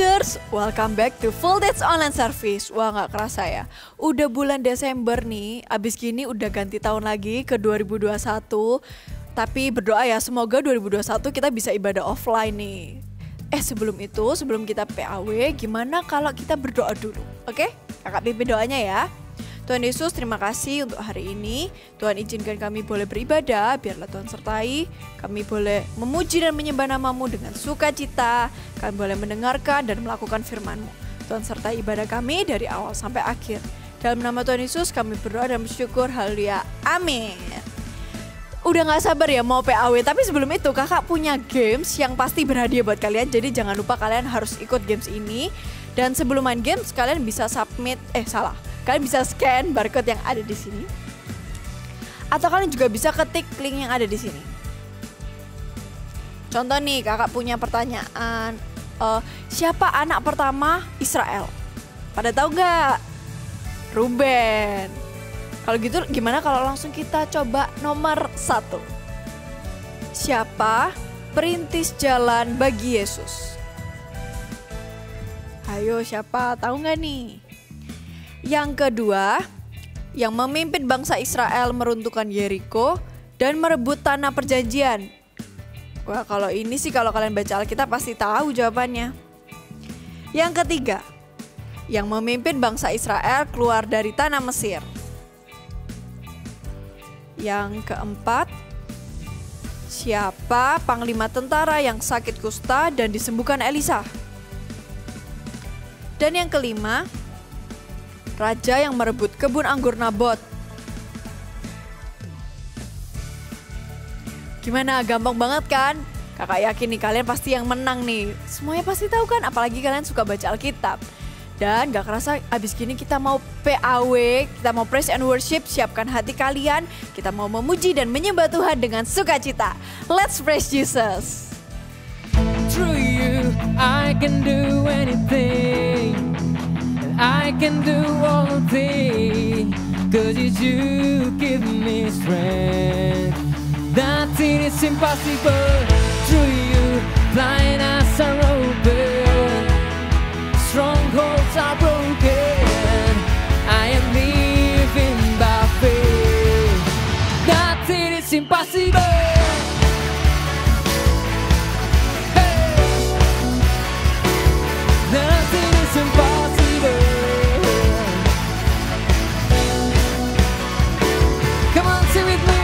Teenagers, welcome back to Full Dates Online Service. Wah, nggak kerasa ya, udah bulan Desember nih. Abis gini udah ganti tahun lagi ke 2021. Tapi berdoa ya, semoga 2021 kita bisa ibadah offline nih. Sebelum itu, sebelum kita PAW, gimana kalau kita berdoa dulu? Oke? Kakak pimpin doanya ya. Tuhan Yesus, terima kasih untuk hari ini. Tuhan izinkan kami boleh beribadah, biarlah Tuhan sertai. Kami boleh memuji dan menyembah nama-Mu dengan sukacita. Kami boleh mendengarkan dan melakukan firman-Mu. Tuhan sertai ibadah kami dari awal sampai akhir. Dalam nama Tuhan Yesus kami berdoa dan bersyukur. Haleluya. Amin. Udah gak sabar ya mau PAW, tapi sebelum itu kakak punya games yang pasti berhadiah buat kalian. Jadi jangan lupa kalian harus ikut games ini. Dan sebelum main games kalian bisa kalian bisa scan barcode yang ada di sini. Atau kalian juga bisa ketik link yang ada di sini. Contoh nih, kakak punya pertanyaan. Siapa anak pertama Israel? Pada tahu nggak? Ruben. Kalau gitu gimana kalau langsung kita coba nomor 1. Siapa perintis jalan bagi Yesus? Ayo, siapa? Tahu nggak nih? Yang kedua, yang memimpin bangsa Israel meruntuhkan Yeriko dan merebut tanah perjanjian. Wah, kalau ini sih kalau kalian baca Alkitab pasti tahu jawabannya. Yang ketiga, yang memimpin bangsa Israel keluar dari tanah Mesir. Yang keempat, siapa panglima tentara yang sakit kusta dan disembuhkan Elisa? Dan yang kelima, raja yang merebut kebun anggur Nabot. Gimana? Gampang banget kan? Kakak yakin nih kalian pasti yang menang nih. Semuanya pasti tahu kan? Apalagi kalian suka baca Alkitab. Dan gak kerasa abis gini kita mau PAW, kita mau praise and worship. Siapkan hati kalian. Kita mau memuji dan menyembah Tuhan dengan sukacita. Let's praise Jesus. Through you, I can do anything. I can do all things, 'cause you give me strength. Nothing is impossible. Through you, blind eyes are open, strongholds are broken. I am living by faith. Nothing is impossible. Nothing is impossible. Come on, sing with me.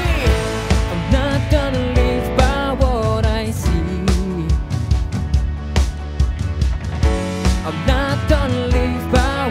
I'm not gonna live by what I see. I'm not gonna live by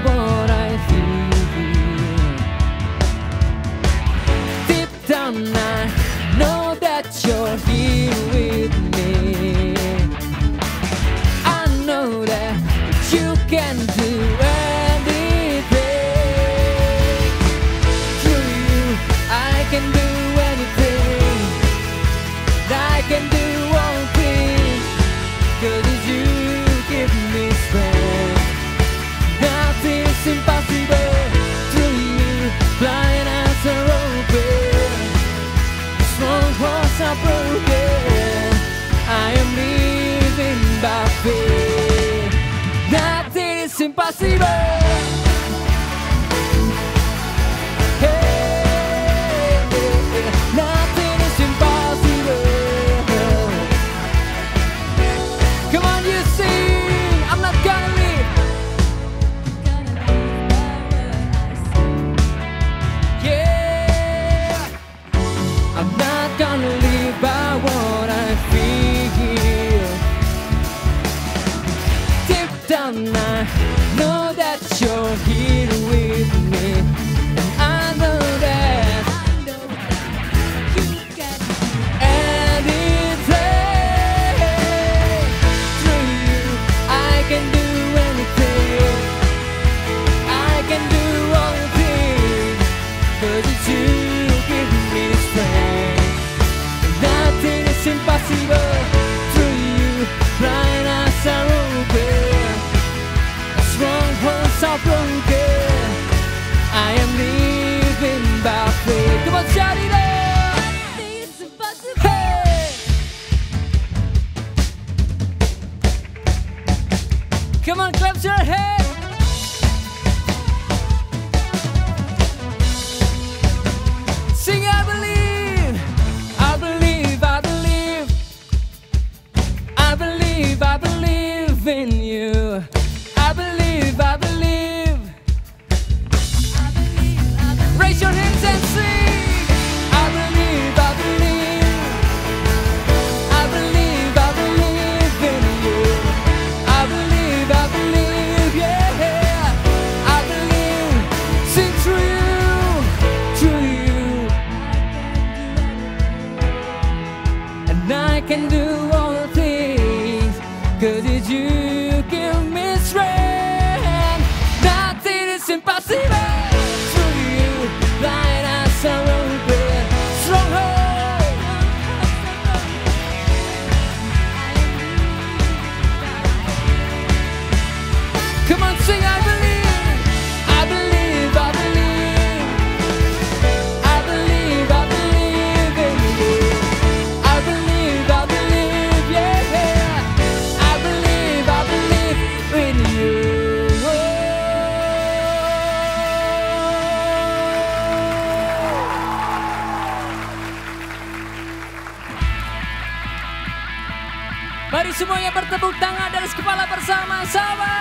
Mari semuanya bertepuk tangan dari kepala bersama-sama.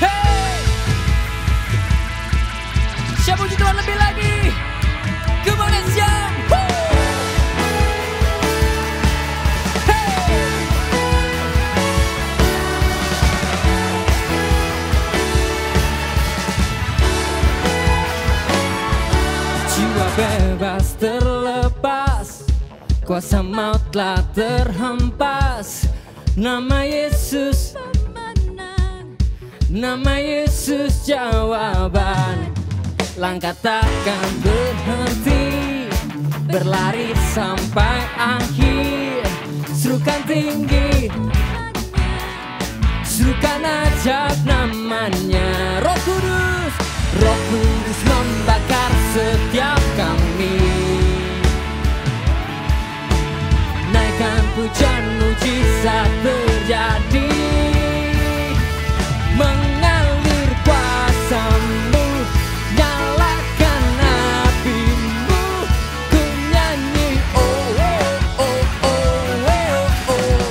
Hey! Siapa puji Tuhan lebih lagi? Come on, let's jump! Woo! Jiwa bebas terlepas, kuasa maut telah terhempas. Nama Yesus pemenang, nama Yesus jawaban. Langkah takkan berhenti, berlari sampai akhir. Serukan tinggi, serukan ajab namanya. Roh Kudus, Roh Kudus membakar setiap kami. Naikkan pujian, mujizat terjadi. Mengalir kuasa-Mu, nyalakan api-Mu. Ku nyanyi oh oh oh oh oh oh.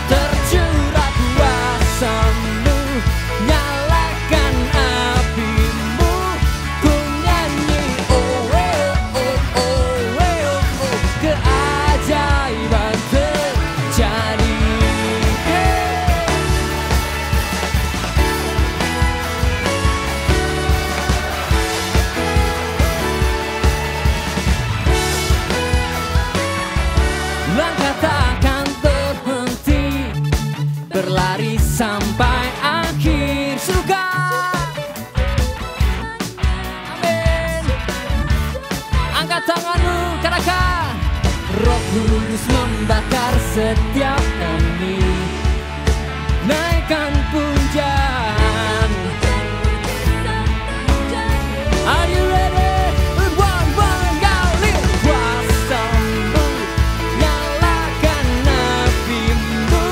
Tercurah kuasa-Mu, nyalakan api-Mu. Ku nyanyi oh oh oh oh oh. Keajaiban terjadi. Langkah takkan terhenti, berlari sampai akhir surga. Amin. Angkat tanganmu, katakan Roh Kudus membakar setiap kami. Naikkan pujian. Are you ready? Mengalir kuasa-Mu, nyalakan api-Mu.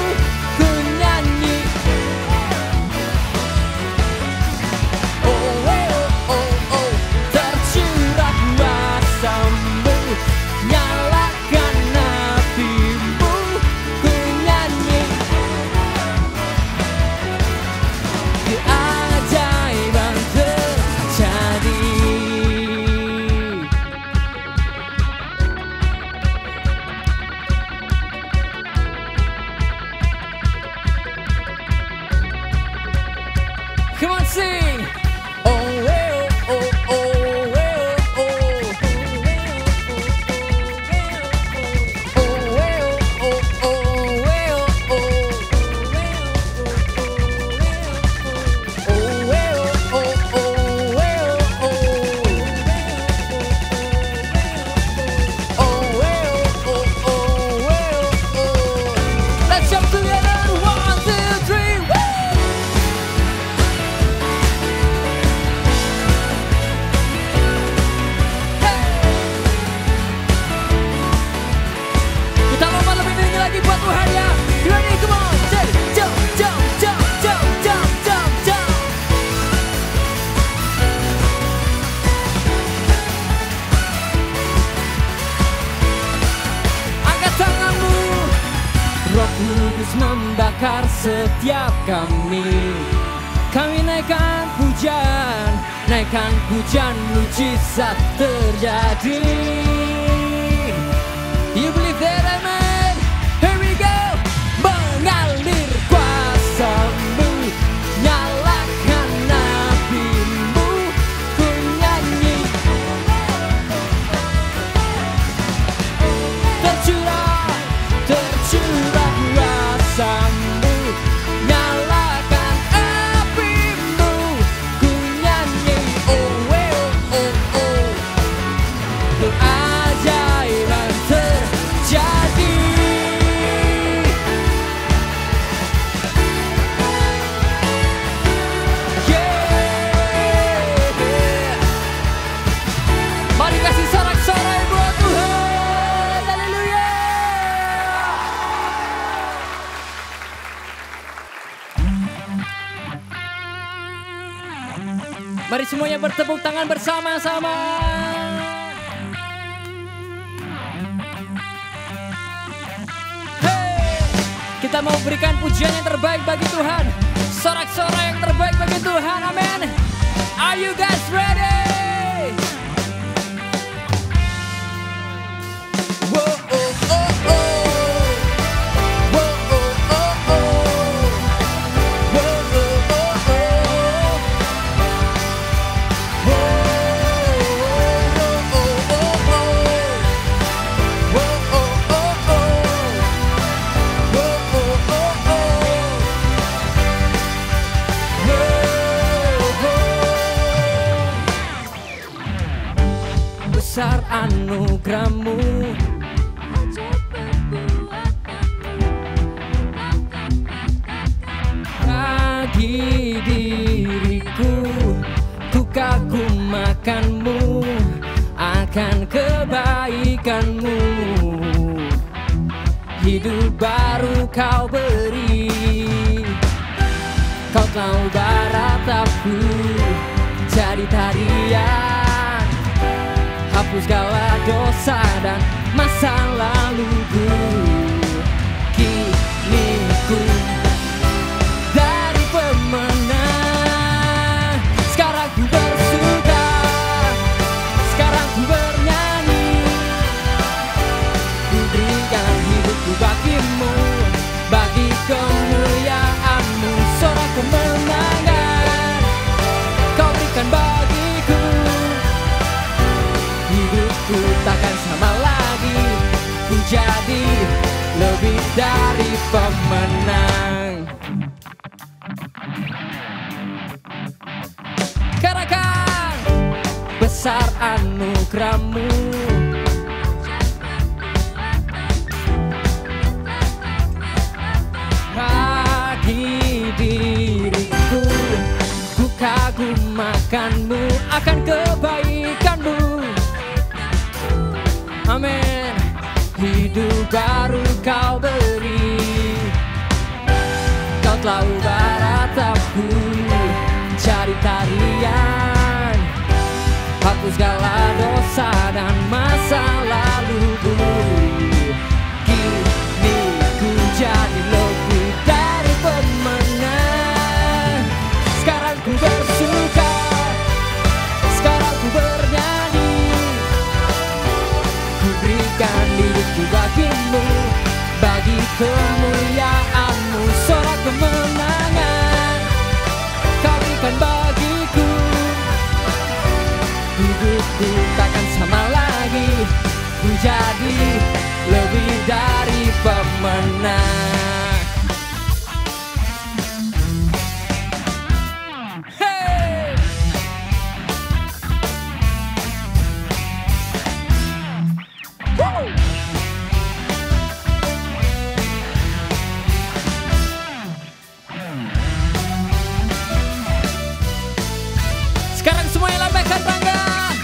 Ku nyanyi oh oh oh oh. Tercurah kuasa-Mu, nyalakan api-Mu. Ku nyanyi keajaiban terjadi. Come on, sing. Oh, oh, oh, oh, oh, oh. Oh, oh, oh, oh, oh. Let's jump together. 1, 2, 3. Woo! Kita lomba lebih tinggi lagi buat Tuhan ya. Ready, come on. Jump, jump, jump, jump, jump, jump, jump, jump. Angkat tanganmu. Roh Kudus membakar setiap kami. Kami naikkan pujian, naikkan pujian, mujizat terjadi. You believe that, amen? Here we go. Mengalir kuasa-Mu, nyalakan api-Mu. Ku nyanyi tercurah, tercurah kuasa-Mu, nyalakan api-Mu. Ku nyanyi oh oh oh oh. Keajaiban terjadi. Yeah. Mari kasih sorak-sorai buat Tuhan. Haleluya. Mari semuanya bertepuk tangan bersama-sama. Hey! Kita mau berikan pujian yang terbaik bagi Tuhan, sorak-sorai yang terbaik bagi Tuhan. Amin. Are you guys ready? Besar anugerahmu, bagi diriku, ku kagum akanmu, akan kebaikanmu. Hidup baru kau beri, kau tahu baratapku jadi tarian, hapus segala dosa dan masa laluku. Kini ku dari pemenang, sekarang ku bersuka, sekarang ku bernyanyi. Ku berikan hidupku bagimu, bagi kemuliaanmu. Sorak kemenangan kau berikan bagiku. Hidupku takkan sama lagi, ku jadi lebih dari pemenang. Katakan, besar anugerahmu, bagi diriku, ku kagum akanmu, akan kebaikanmu. Amin. Hidup baru kau beri, kau telah baratapku cari tarian, hapus segala dosa dan masa laluku. Kini ku jadi lebih dari pemenang, sekarang ku bersuka, sekarang ku bernyanyi. Ku berikan hidupku bagimu, bagi kemuliaanmu. Sorak kemenangan kau berikan bagiku. Hidupku takkan sama lagi, ku jadi lebih dari pemenang. Hey! Woo! Sekarang semuanya lambaikan tangan.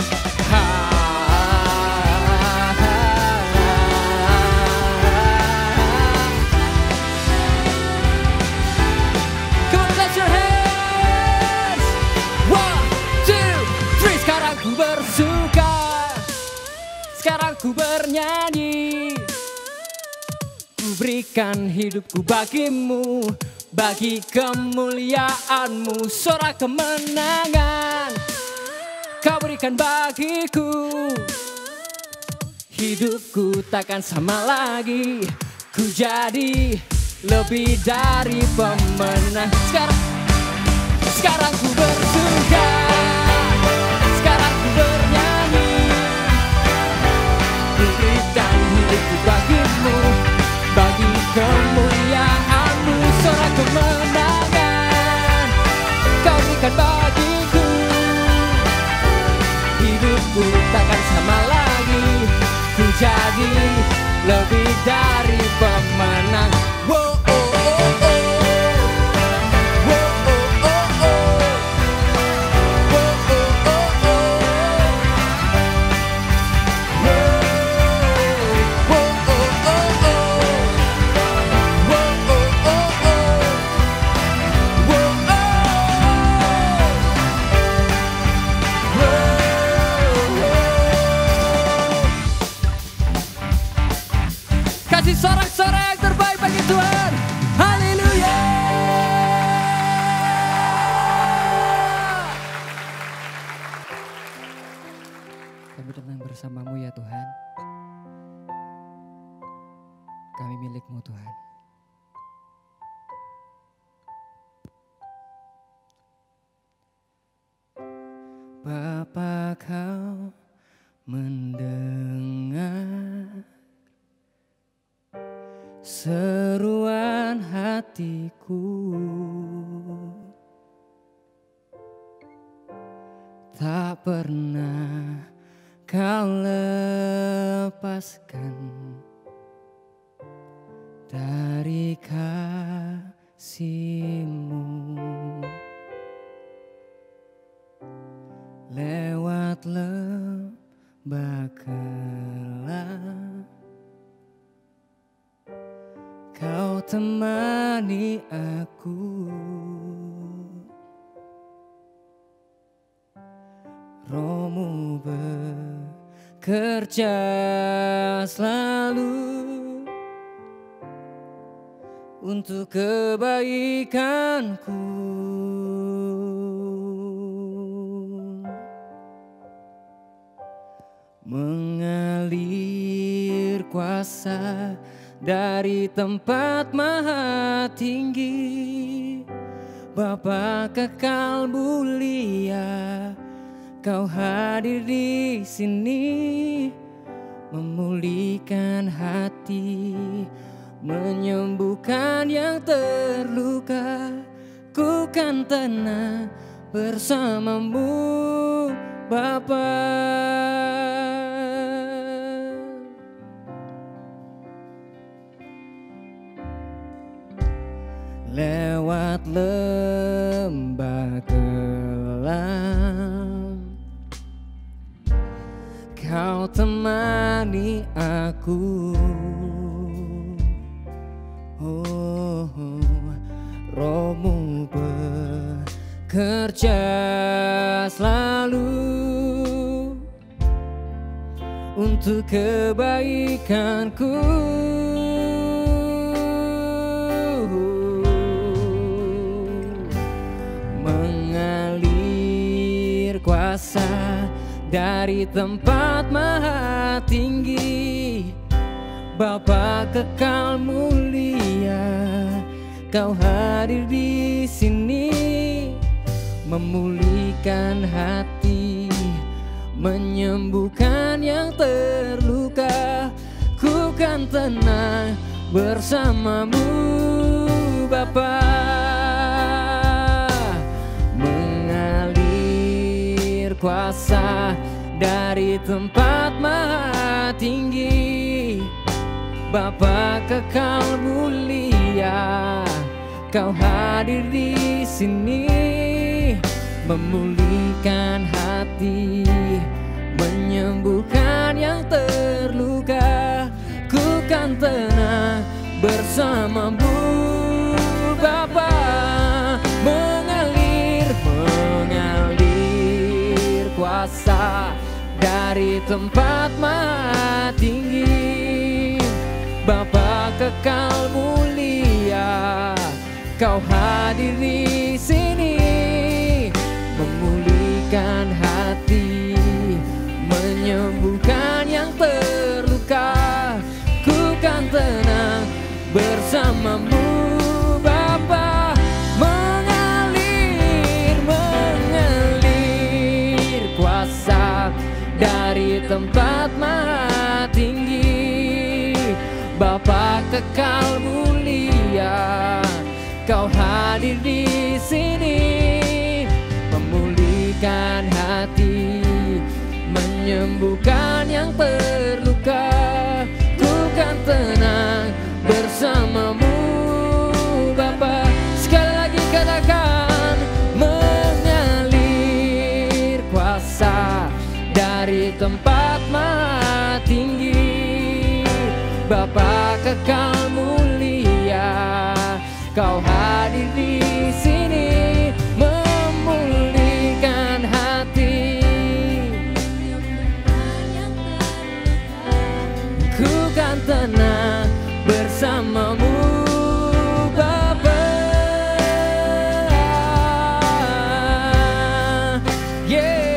Come on, clap your hands. 1, 2, 3. Sekarang ku bersuka, sekarang ku bernyanyi. Ku berikan hidupku bagimu, bagi kemuliaanmu. Sorak kemenangan kau berikan bagiku. Hidupku takkan sama lagi, ku jadi lebih dari pemenang. Sekarang ku bersuka, sekarang ku bernyanyi. Ku berikan hidupku bagimu, bagi kemuliaanmu. Sorak kemenangan kau berikan bagiku. Hidupku takkan sama lagi, ku jadi lebih dari pemenang. Wow, oh, oh, oh. Wow, oh, oh, oh. Kami tenang bersamamu ya Tuhan. Kami milik-Mu Tuhan. Bapa, Kau mendengar seruan hatiku, tak pernah Kau lepaskan dari kasih-Mu. Lewat lembah gelap Kau temani aku, Roh-Mu bekerja selalu untuk kebaikanku. Mengalir kuasa dari tempat maha tinggi, Bapa kekal mulia, Kau hadir di sini, memulihkan hati, menyembuhkan yang terluka. Ku kan tenang bersamamu, Bapa. Lewat lembah gelap Kau temani aku, oh, Roh-Mu bekerja selalu untuk kebaikanku. Mengalir kuasa dari tempat maha tinggi, Bapa kekal mulia, Kau hadir di sini, memulihkan hati, menyembuhkan yang terluka. Ku kan tenang bersamamu, Bapa. Mengalir kuasa dari tempat maha tinggi, Bapa kekal mulia, Kau hadir di sini, memulihkan hati, menyembuhkan yang terluka. Ku kan tenang bersamamu, Bapa. Mengalir kuasa dari tempat maha tinggi, Bapa kekal mulia, Kau hadir di sini, memulihkan hati, menyembuhkan yang terluka. Ku kan tenang bersamamu, Bapa. Mengalir kuasa dari tempat maha tinggi, Bapa kekal mulia, Kau hadir di sini, memulihkan hati, menyembuhkan yang terluka. Ku kan tenang bersamamu, Bapa. Sekali lagi katakan, mengalir kuasa dari tempat maha tinggi, Bapa kekal mulia, Kau hadir di sini, memulihkan hati, ku kan tenang bersamamu, Bapa. Yeah.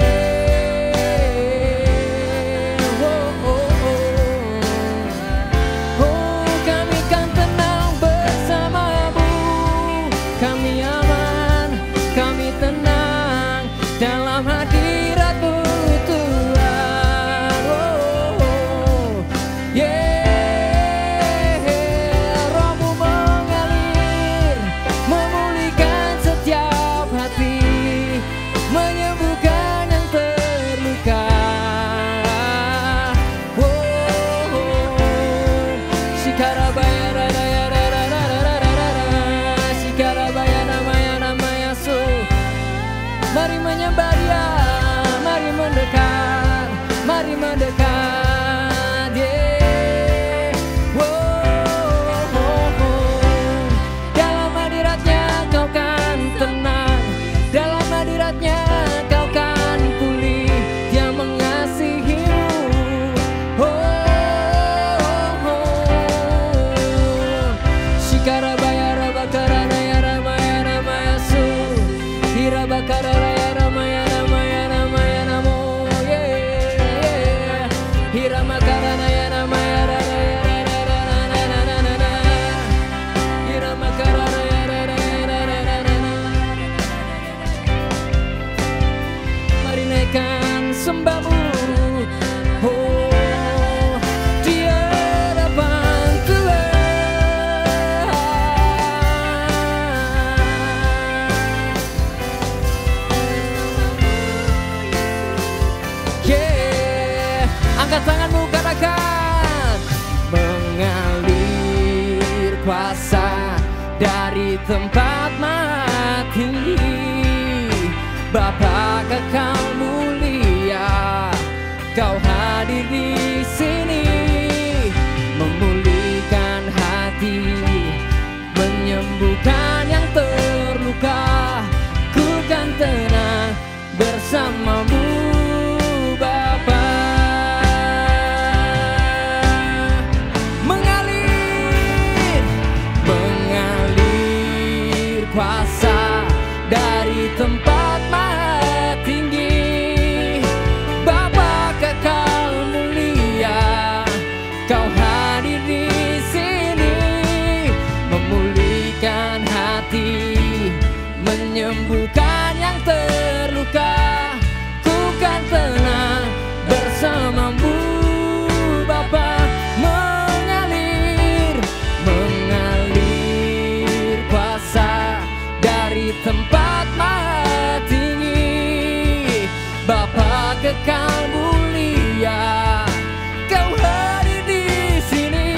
sembahmu. Oh, di hadapan Tuhan. Yeah, angkat tanganmu, katakan mengalir kuasa dari tempat maha tinggi. Bapa kekal mulia, Kau hadir di sini, memulihkan hati, menyembuhkan yang terluka. Ku kan tenang bersamamu, Bapa. Mengalir kuasa dari tempat maha tinggi. Bapa kekal mulia, Kau hadir di sini, memulihkan hati, menyembuhkan yang terluka. Ku kan tenang bersamamu, Bapa. Mengalir kuasa dari tempat maha tinggi. Bapa kekal mulia, Kau hadir di sini,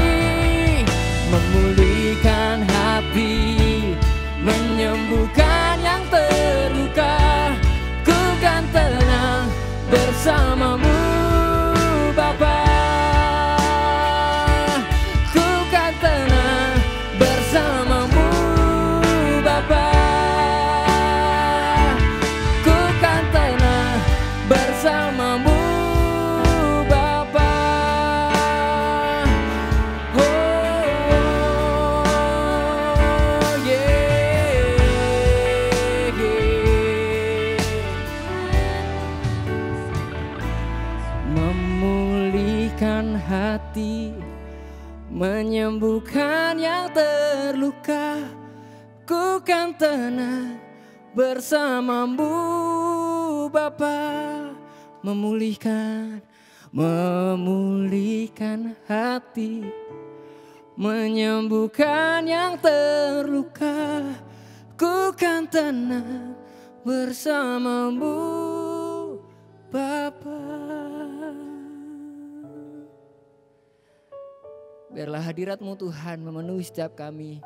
memulihkan hati, menyembuhkan yang terluka. Ku kan tenang bersamamu, Bapa. Ku kan tenang bersamamu, Bapa. Ku kan tenang bersamamu, Bapa. Oh, yeah, yeah. Memulihkan hati, menyembuhkan yang terluka. Ku kan tenang bersamamu, Bapa. Memulihkan hati, menyembuhkan yang terluka. Ku kan tenang bersamamu, Bapa. Biarlah hadirat-Mu Tuhan memenuhi setiap kami.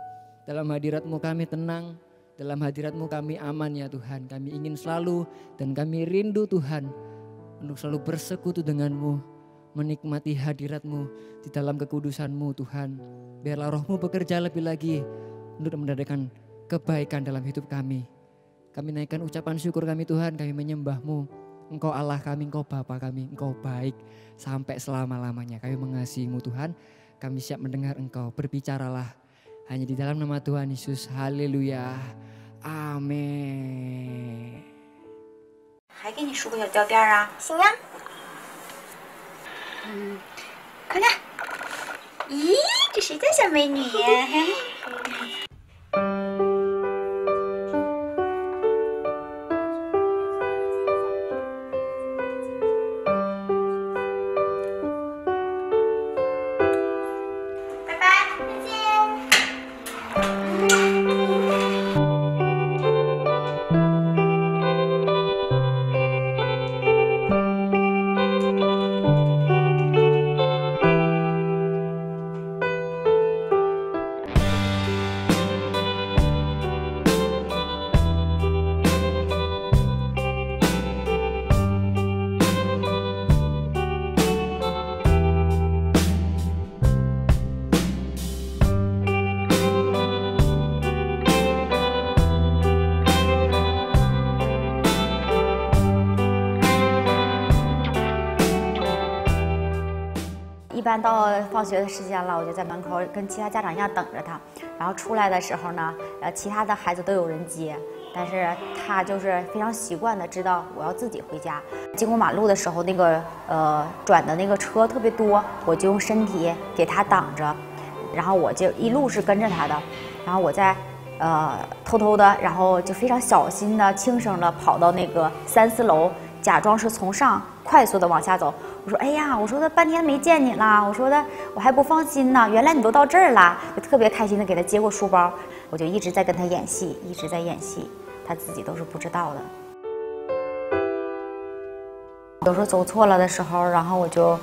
Dalam hadirat-Mu kami tenang, dalam hadirat-Mu kami aman ya Tuhan. Kami ingin selalu dan kami rindu Tuhan untuk selalu bersekutu dengan-Mu, menikmati hadirat-Mu di dalam kekudusan-Mu Tuhan. Biarlah Roh-Mu bekerja lebih lagi untuk mendatangkan kebaikan dalam hidup kami. Kami naikkan ucapan syukur kami Tuhan, kami menyembah-Mu. Engkau Allah kami, Engkau Bapa kami, Engkau baik sampai selama-lamanya. Kami mengasihi-Mu Tuhan. Kami siap mendengar Engkau, berbicaralah hanya di dalam nama Tuhan Yesus. Haleluya, amin. 还给你梳个小吊辫啊？行呀。快看，咦，这谁家小美女呀？拜拜，再见。一般到放学的时间了，我就在门口跟其他家长一样等着他。然后出来的时候呢，其他的孩子都有人接，但是他就是非常习惯的知道我要自己回家。经过马路的时候，那个转的那个车特别多，我就用身体给他挡着，然后我就一路是跟着他的，然后我在偷偷的，然后就非常小心的、轻声的跑到那个3、4楼，假装是从上快速的往下走。我说：“哎呀，我说他半天没见你了，我说的我还不放心呢，原来你都到这儿了。”就特别开心的给他接过书包，我就一直在跟他演戏，一直在演戏，他自己都是不知道的。有时候走错了的时候，然后我就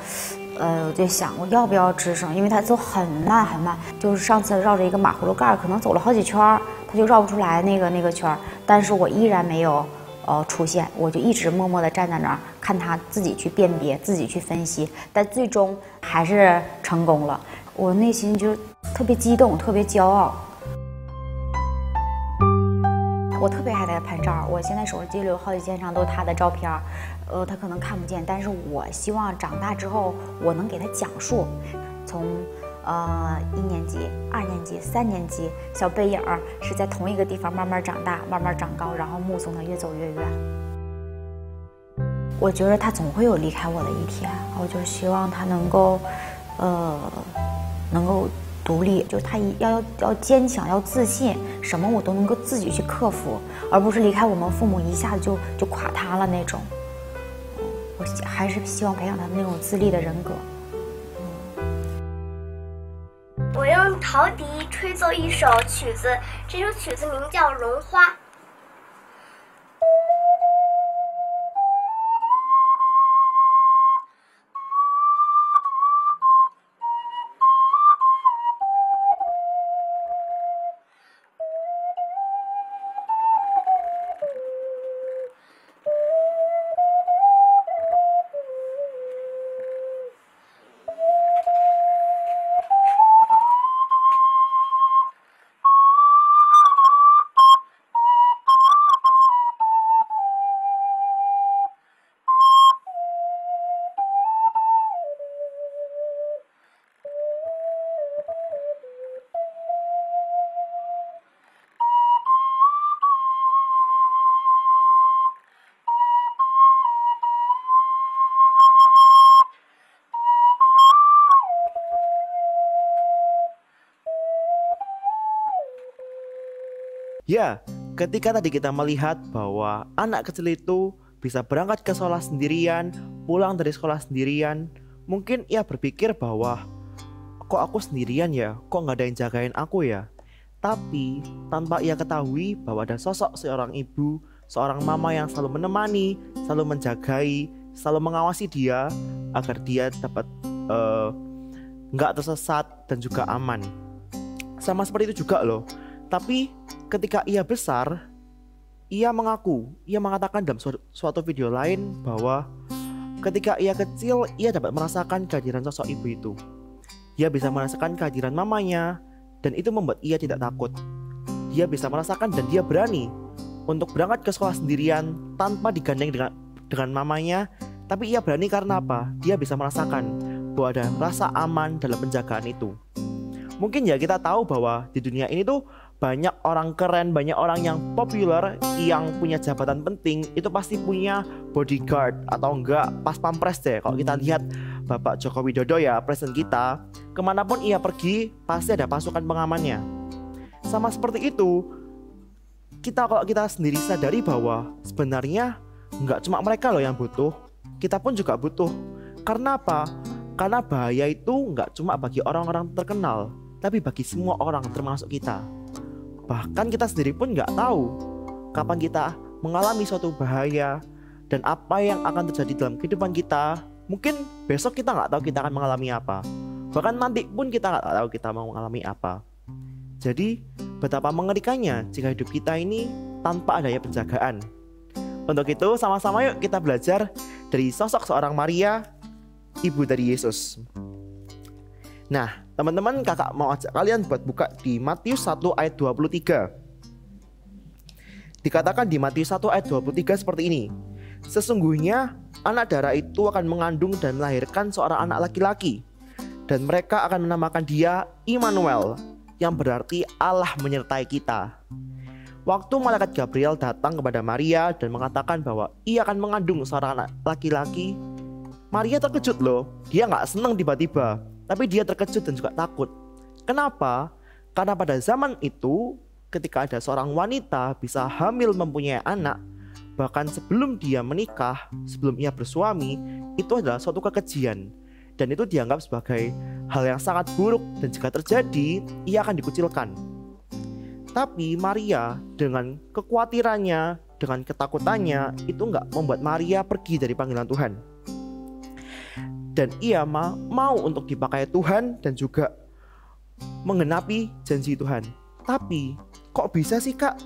想我要不要吱声，因为他走很慢很慢，就是上次绕着一个马葫芦盖，可能走了好几圈，他就绕不出来那个圈，但是我依然没有出现，我就一直默默地站在那儿看他自己去辨别，自己去分析，但最终还是成功了，我内心就特别激动，特别骄傲。我特别爱他拍照，我现在手机里有好几件上都是他的照片，他可能看不见，但是我希望长大之后我能给他讲述，从1年级、2年级、3年级，小背影是在同一个地方慢慢长大，慢慢长高，然后目送他越走越远。我觉得他总会有离开我的一天，我就希望他能够独立，就是他要坚强，要自信，什么我都能够自己去克服，而不是离开我们父母一下子就垮塌了那种。我还是希望培养他那种自立的人格。我用陶笛吹奏一首曲子，这首曲子名叫《绒花》。Ya, ketika tadi kita melihat bahwa anak kecil itu bisa berangkat ke sekolah sendirian, pulang dari sekolah sendirian, mungkin ia berpikir bahwa kok aku sendirian ya, kok gak ada yang jagain aku ya. Tapi tanpa ia ketahui bahwa ada sosok seorang ibu, seorang mama yang selalu menemani, selalu menjagai, selalu mengawasi dia agar dia dapat gak tersesat dan juga aman. Sama seperti itu juga loh. Tapi ketika ia besar, ia mengatakan dalam suatu video lain bahwa ketika ia kecil, ia dapat merasakan kehadiran sosok ibu itu. Ia bisa merasakan kehadiran mamanya, dan itu membuat ia tidak takut. Dia bisa merasakan dan dia berani untuk berangkat ke sekolah sendirian tanpa digandeng dengan mamanya. Tapi ia berani karena apa? Dia bisa merasakan bahwa ada rasa aman dalam penjagaan itu. Mungkin ya kita tahu bahwa di dunia ini tuh banyak orang keren, banyak orang yang populer, yang punya jabatan penting, itu pasti punya bodyguard atau enggak pas pampres deh. Kalau kita lihat Bapak Joko Widodo ya, presiden kita, kemanapun ia pergi pasti ada pasukan pengamannya. Sama seperti itu, kalau kita sendiri sadari bahwa sebenarnya enggak cuma mereka loh yang butuh, kita pun juga butuh. Karena apa? Karena bahaya itu enggak cuma bagi orang-orang terkenal, tapi bagi semua orang termasuk kita. Bahkan kita sendiri pun nggak tahu kapan kita mengalami suatu bahaya dan apa yang akan terjadi dalam kehidupan kita. Mungkin besok kita nggak tahu kita akan mengalami apa. Bahkan nanti pun kita nggak tahu kita mau mengalami apa. Jadi betapa mengerikannya jika hidup kita ini tanpa adanya penjagaan. Untuk itu sama-sama yuk kita belajar dari sosok seorang Maria, ibu dari Yesus. Nah, teman-teman, kakak mau ajak kalian buat buka di Matius 1 ayat 23. Dikatakan di Matius 1 ayat 23 seperti ini. Sesungguhnya anak darah itu akan mengandung dan melahirkan seorang anak laki-laki, dan mereka akan menamakan dia Immanuel, yang berarti Allah menyertai kita. Waktu malaikat Gabriel datang kepada Maria dan mengatakan bahwa ia akan mengandung seorang anak laki-laki, Maria terkejut loh. Dia gak senang tiba-tiba, tapi dia terkejut dan juga takut. Kenapa? Karena pada zaman itu, ketika ada seorang wanita bisa hamil mempunyai anak, bahkan sebelum dia menikah, sebelum ia bersuami, itu adalah suatu kekejian. Dan itu dianggap sebagai hal yang sangat buruk, dan jika terjadi, ia akan dikucilkan. Tapi Maria dengan kekhawatirannya, dengan ketakutannya, itu nggak membuat Maria pergi dari panggilan Tuhan. Dan ia mau untuk dipakai Tuhan dan juga menggenapi janji Tuhan. Tapi kok bisa sih Kak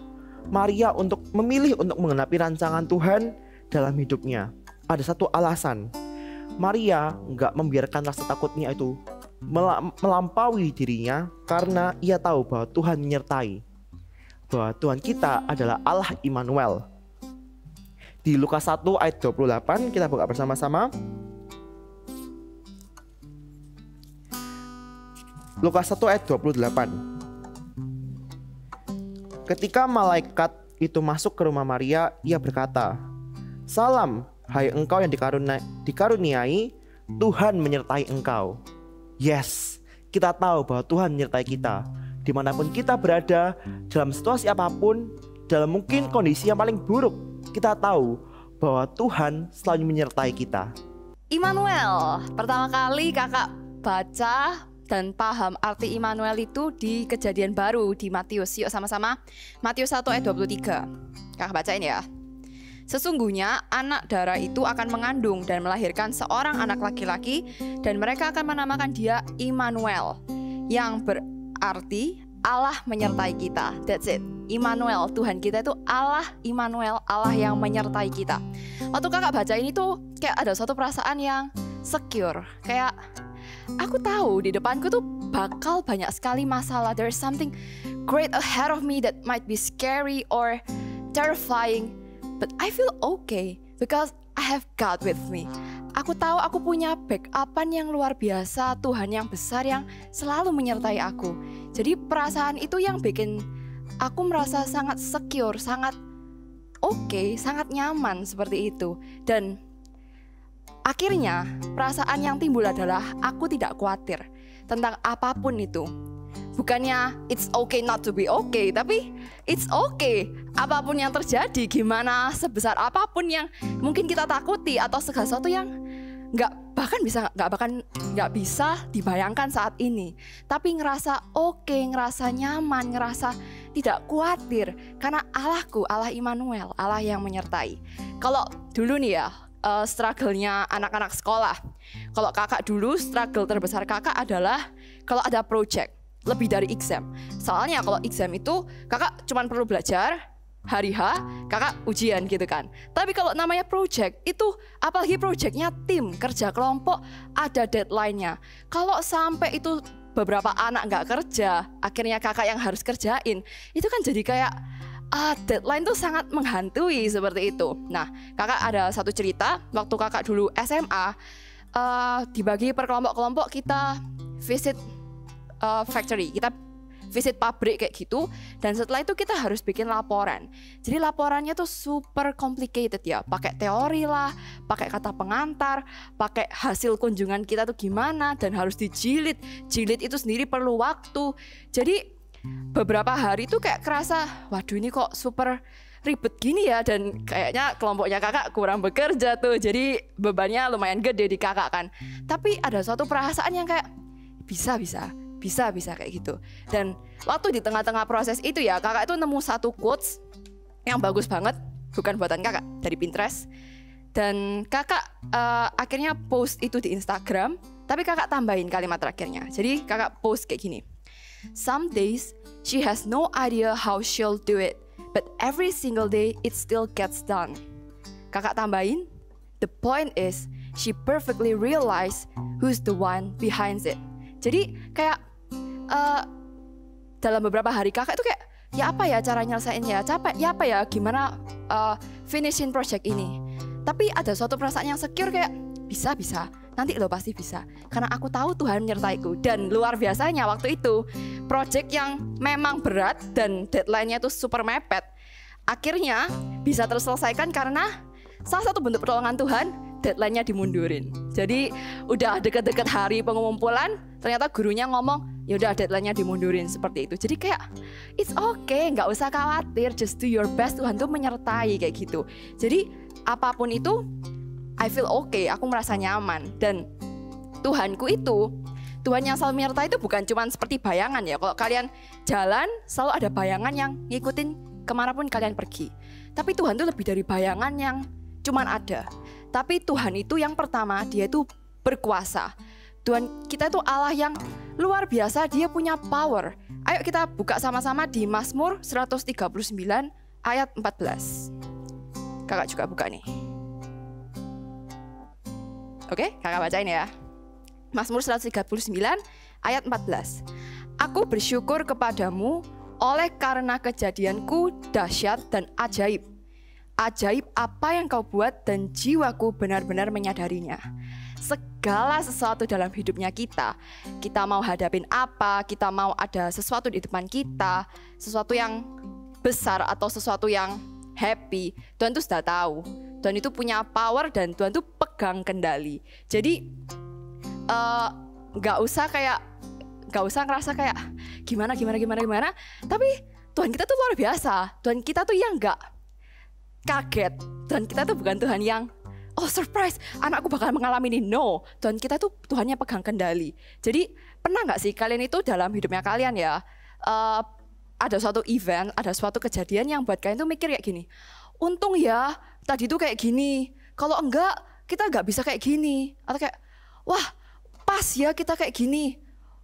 Maria untuk memilih untuk menggenapi rancangan Tuhan dalam hidupnya? Ada satu alasan. Maria nggak membiarkan rasa takutnya itu melampaui dirinya, karena ia tahu bahwa Tuhan menyertai, bahwa Tuhan kita adalah Allah Immanuel. Di Lukas 1 ayat 28 kita buka bersama-sama. Lukas 1 ayat 28. Ketika malaikat itu masuk ke rumah Maria, ia berkata, "Salam, hai engkau yang dikaruniai, Tuhan menyertai engkau." Yes, kita tahu bahwa Tuhan menyertai kita. Dimanapun kita berada, dalam situasi apapun, dalam mungkin kondisi yang paling buruk, kita tahu bahwa Tuhan selalu menyertai kita. Immanuel, pertama kali kakak baca dan paham arti Immanuel itu di Kejadian Baru di Matius. Yuk sama-sama, Matius 1 ayat 23. Kakak bacain ya. "Sesungguhnya anak darah itu akan mengandung dan melahirkan seorang anak laki-laki, dan mereka akan menamakan dia Immanuel, yang berarti Allah menyertai kita." That's it. Immanuel, Tuhan kita itu Allah Immanuel, Allah yang menyertai kita. Waktu kakak baca ini tuh kayak ada suatu perasaan yang secure. Kayak aku tahu di depanku tuh bakal banyak sekali masalah. There's something great ahead of me that might be scary or terrifying. But I feel okay because I have God with me. Aku tahu aku punya backupan yang luar biasa, Tuhan yang besar yang selalu menyertai aku. Jadi perasaan itu yang bikin aku merasa sangat secure, sangat okay, sangat nyaman seperti itu. Dan akhirnya perasaan yang timbul adalah aku tidak khawatir tentang apapun itu. Bukannya it's okay not to be okay, tapi it's okay apapun yang terjadi, gimana sebesar apapun yang mungkin kita takuti atau segala sesuatu yang nggak bisa dibayangkan saat ini. Tapi ngerasa okay, ngerasa nyaman, ngerasa tidak khawatir karena Allahku, Allah Immanuel, Allah yang menyertai. Kalau dulu nih ya, struggle-nya anak-anak sekolah. Kalau kakak dulu, struggle terbesar kakak adalah kalau ada project lebih dari exam. Soalnya kalau exam itu kakak cuma perlu belajar, hari H kakak ujian gitu kan. Tapi kalau namanya project itu, apalagi projectnya tim, kerja kelompok, ada deadline-nya. Kalau sampai itu beberapa anak nggak kerja, akhirnya kakak yang harus kerjain, itu kan jadi kayak deadline tuh sangat menghantui seperti itu. Nah, kakak ada satu cerita waktu kakak dulu SMA, dibagi per kelompok-kelompok, kita visit factory, kita visit pabrik kayak gitu, dan setelah itu kita harus bikin laporan. Jadi laporannya tuh super complicated ya, pakai teori lah, pakai kata pengantar, pakai hasil kunjungan kita tuh gimana, dan harus dijilid itu sendiri perlu waktu. Jadi beberapa hari tuh kayak kerasa, waduh ini kok super ribet gini ya, dan kayaknya kelompoknya kakak kurang bekerja tuh, jadi bebannya lumayan gede di kakak kan. Tapi ada suatu perasaan yang kayak bisa kayak gitu. Dan waktu di tengah-tengah proses itu ya, kakak itu nemu satu quotes yang bagus banget, bukan buatan kakak, dari Pinterest. Dan kakak akhirnya post itu di Instagram, tapi kakak tambahin kalimat terakhirnya. Jadi kakak post kayak gini, "Some days she has no idea how she'll do it, but every single day it still gets done." Kakak tambahin, "The point is she perfectly realize who's the one behind it." Jadi kayak dalam beberapa hari kakak itu kayak, ya apa ya cara nyelesainnya, capek, ya apa ya gimana finishing project ini. Tapi ada suatu perasaan yang secure kayak bisa, nanti lo pasti bisa, karena aku tahu Tuhan menyertaiku. Dan luar biasanya waktu itu project yang memang berat dan deadline-nya itu super mepet, akhirnya bisa terselesaikan karena salah satu bentuk pertolongan Tuhan, deadline-nya dimundurin. Jadi udah deket-deket hari pengumpulan, ternyata gurunya ngomong, ya udah deadline-nya dimundurin seperti itu. Jadi kayak it's okay, nggak usah khawatir, just do your best, Tuhan tuh menyertai kayak gitu. Jadi apapun itu I feel okay, aku merasa nyaman. Dan Tuhanku itu, Tuhan yang selalu menyertai itu bukan cuma seperti bayangan ya. Kalau kalian jalan selalu ada bayangan yang ngikutin kemanapun kalian pergi. Tapi Tuhan itu lebih dari bayangan yang cuman ada. Tapi Tuhan itu yang pertama, dia itu berkuasa. Tuhan kita itu Allah yang luar biasa, dia punya power. Ayo kita buka sama-sama di Mazmur 139 ayat 14. Kakak juga buka nih. Oke, kakak bacain ya. Mazmur 139 ayat 14. Aku bersyukur kepadamu oleh karena kejadianku dahsyat dan ajaib. Ajaib apa yang kau buat dan jiwaku benar-benar menyadarinya. Segala sesuatu dalam hidupnya kita mau hadapin apa, kita mau ada sesuatu di depan kita, sesuatu yang besar atau sesuatu yang happy, Tuhan tuh sudah tahu. Tuhan itu punya power dan Tuhan tuh pegang kendali. Jadi nggak usah ngerasa kayak gimana. Tapi Tuhan kita tuh luar biasa. Tuhan kita tuh yang nggak kaget. Tuhan kita tuh bukan Tuhan yang oh surprise, anakku bakal mengalami ini. No, Tuhan kita tuh Tuhannya pegang kendali. Jadi pernah nggak sih kalian itu dalam hidupnya kalian ya, ada suatu event, ada suatu kejadian yang buat kalian tuh mikir kayak gini, untung ya tadi tuh kayak gini, kalau enggak kita nggak bisa kayak gini. Atau kayak wah pas ya kita kayak gini,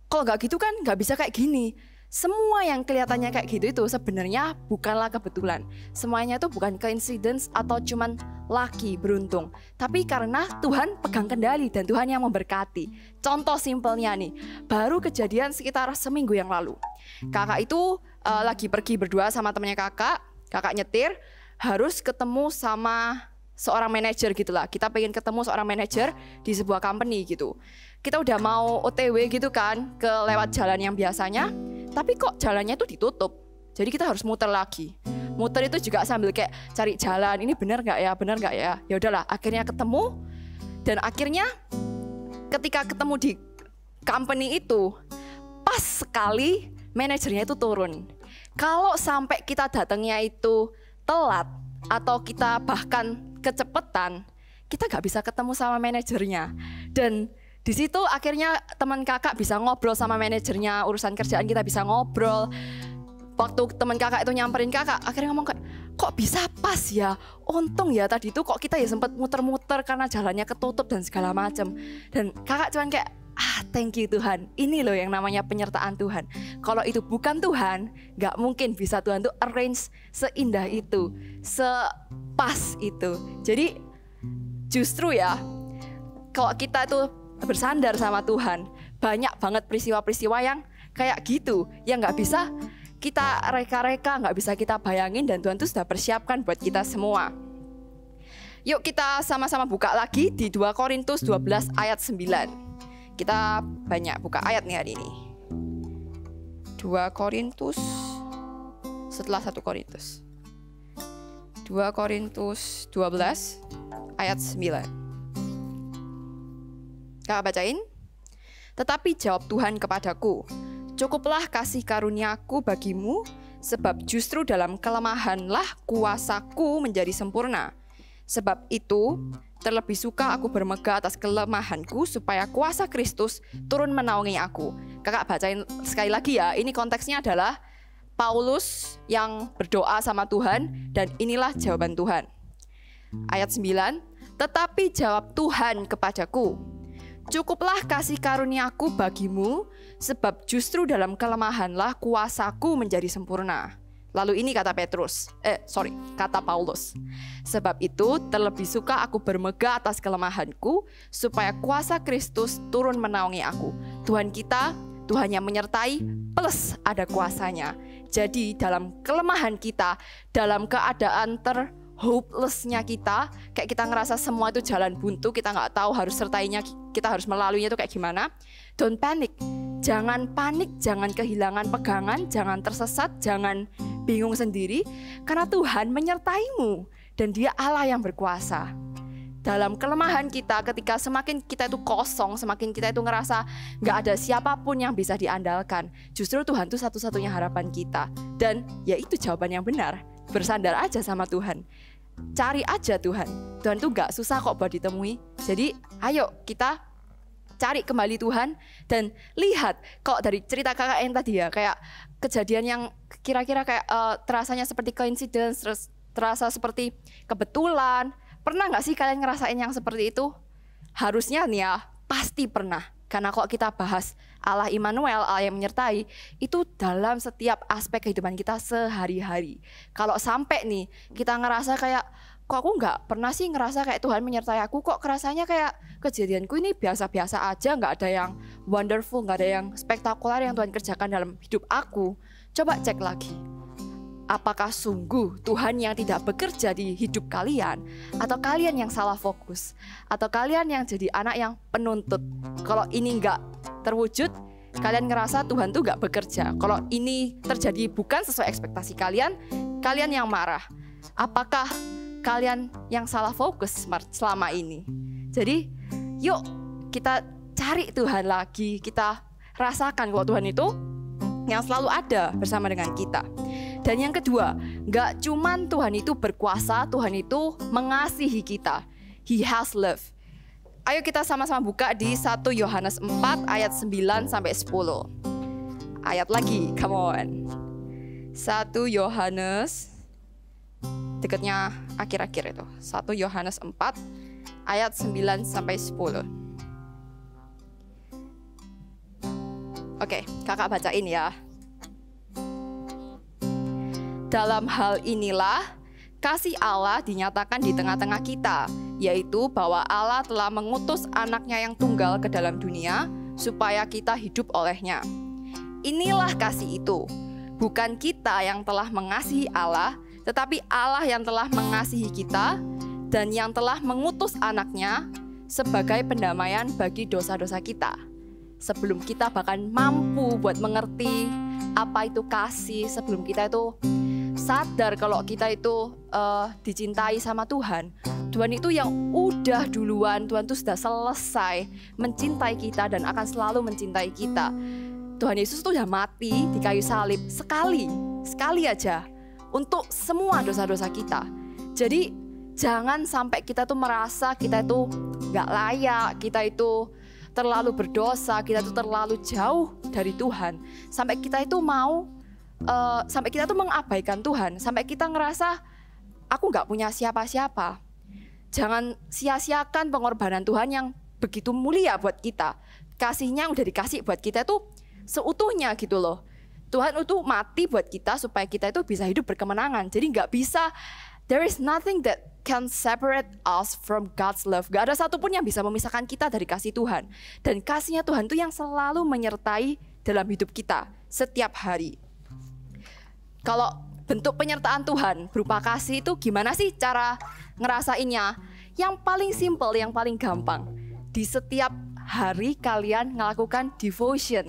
kalau nggak gitu kan nggak bisa kayak gini. Semua yang kelihatannya kayak gitu itu sebenarnya bukanlah kebetulan. Semuanya itu bukan coincidence atau cuman lucky, beruntung. Tapi karena Tuhan pegang kendali dan Tuhan yang memberkati. Contoh simpelnya nih, baru kejadian sekitar seminggu yang lalu. Kakak itu lagi pergi berdua sama temannya kakak nyetir, harus ketemu sama seorang manajer gitulah. Kita pengen ketemu seorang manajer di sebuah company gitu. Kita udah mau OTW gitu kan, ke lewat jalan yang biasanya. Tapi kok jalannya itu ditutup. Jadi kita harus muter lagi. Muter itu juga sambil kayak cari jalan. Ini benar nggak ya? Ya udahlah, akhirnya ketemu. Dan akhirnya ketika ketemu di company itu, pas sekali manajernya itu turun. Kalau sampai kita datangnya itu telat atau kita bahkan kecepatan, kita nggak bisa ketemu sama manajernya. Dan di situ akhirnya teman kakak bisa ngobrol sama manajernya, urusan kerjaan kita bisa ngobrol. Waktu teman kakak itu nyamperin kakak, akhirnya ngomong kayak, kok bisa pas ya? Untung ya tadi itu kok kita ya sempat muter-muter karena jalannya ketutup dan segala macam. Dan kakak cuman kayak, thank you Tuhan. Ini loh yang namanya penyertaan Tuhan. Kalau itu bukan Tuhan, gak mungkin bisa Tuhan tuh arrange seindah itu, sepas itu. Jadi justru ya, kalau kita tuh bersandar sama Tuhan, banyak banget peristiwa-peristiwa yang kayak gitu, yang gak bisa kita reka-reka, gak bisa kita bayangin, dan Tuhan tuh sudah persiapkan buat kita semua. Yuk kita sama-sama buka lagi di 2 Korintus 12 ayat 9. Kita banyak buka ayat nih hari ini. 2 Korintus setelah 1 Korintus. 2 Korintus 12 ayat 9. Kakak bacain. Tetapi jawab Tuhan kepadaku, cukuplah kasih karuniaku bagimu, sebab justru dalam kelemahanlah kuasaku menjadi sempurna. Sebab itu, terlebih suka aku bermegah atas kelemahanku, supaya kuasa Kristus turun menaungi aku. Kakak bacain sekali lagi ya, ini konteksnya adalah Paulus yang berdoa sama Tuhan, dan inilah jawaban Tuhan. Ayat 9, tetapi jawab Tuhan kepadaku, cukuplah kasih karuniaku bagimu, sebab justru dalam kelemahanlah kuasaku menjadi sempurna. Lalu ini kata kata Paulus. Sebab itu terlebih suka aku bermegah atas kelemahanku, supaya kuasa Kristus turun menaungi aku. Tuhan kita, Tuhan yang menyertai, plus ada kuasanya. Jadi dalam kelemahan kita, dalam keadaan hopelessnya kita, kayak kita ngerasa semua itu jalan buntu, kita nggak tahu harus sertainya, kita harus melaluinya itu kayak gimana. Don't panic, jangan panik, jangan kehilangan pegangan, jangan tersesat, jangan bingung sendiri, karena Tuhan menyertaimu dan Dia Allah yang berkuasa. dalam kelemahan kita, ketika semakin kita itu kosong, semakin kita itu ngerasa nggak ada siapapun yang bisa diandalkan, justru Tuhan itu satu-satunya harapan kita. Dan ya itu jawaban yang benar, bersandar aja sama Tuhan, cari aja Tuhan. Tuhan tuh nggak susah kok buat ditemui. Jadi ayo kita cari kembali Tuhan dan lihat kok dari cerita kakak yang tadi ya, kayak kejadian yang kira-kira kayak terasanya seperti coincidence, terasa seperti kebetulan. Pernah nggak sih kalian ngerasain yang seperti itu? Harusnya nih ya, pasti pernah. Karena kalau kita bahas Allah Immanuel, Allah yang menyertai, itu dalam setiap aspek kehidupan kita sehari-hari. Kalau sampai nih kita ngerasa kayak, kok aku nggak pernah sih ngerasa kayak Tuhan menyertai aku, kok kerasanya kayak kejadianku ini biasa-biasa aja, nggak ada yang wonderful, nggak ada yang spektakuler yang Tuhan kerjakan dalam hidup aku. Coba cek lagi. Apakah sungguh Tuhan yang tidak bekerja di hidup kalian? Atau kalian yang salah fokus? Atau kalian yang jadi anak yang penuntut? Kalau ini nggak terwujud, kalian ngerasa Tuhan tuh nggak bekerja. Kalau ini terjadi bukan sesuai ekspektasi kalian, kalian yang marah. Apakah kalian yang salah fokus selama ini? Jadi yuk kita cari Tuhan lagi. Kita rasakan kalau Tuhan itu yang selalu ada bersama dengan kita. Dan yang kedua, gak cuman Tuhan itu berkuasa, Tuhan itu mengasihi kita. He has love. Ayo kita sama-sama buka di 1 Yohanes 4 ayat 9 sampai 10. Ayat lagi, come on. 1 Yohanes, dekatnya akhir-akhir itu. 1 Yohanes 4 ayat 9 sampai 10. Oke, kakak bacain ya. Dalam hal inilah kasih Allah dinyatakan di tengah-tengah kita, yaitu bahwa Allah telah mengutus anaknya yang tunggal ke dalam dunia supaya kita hidup olehnya. Inilah kasih itu, bukan kita yang telah mengasihi Allah, tetapi Allah yang telah mengasihi kita dan yang telah mengutus anaknya sebagai pendamaian bagi dosa-dosa kita. Sebelum kita bahkan mampu buat mengerti apa itu kasih, sebelum kita itu sadar kalau kita itu dicintai sama Tuhan, Tuhan itu yang udah duluan, Tuhan itu sudah selesai mencintai kita dan akan selalu mencintai kita. Tuhan Yesus itu sudah mati di kayu salib sekali aja untuk semua dosa-dosa kita. Jadi jangan sampai kita tuh merasa kita itu gak layak, kita itu terlalu berdosa, kita itu terlalu jauh dari Tuhan, sampai kita itu sampai kita tuh mengabaikan Tuhan, sampai kita ngerasa aku gak punya siapa-siapa. Jangan sia-siakan pengorbanan Tuhan yang begitu mulia buat kita. Kasihnya yang udah dikasih buat kita tuh seutuhnya gitu loh. Tuhan itu mati buat kita supaya kita itu bisa hidup berkemenangan. Jadi gak bisa, there is nothing that can separate us from God's love. Gak ada satupun yang bisa memisahkan kita dari kasih Tuhan. Dan kasihnya Tuhan itu yang selalu menyertai dalam hidup kita setiap hari. Kalau bentuk penyertaan Tuhan berupa kasih itu gimana sih cara ngerasainnya? Yang paling simple, yang paling gampang. Di setiap hari kalian melakukan devotion.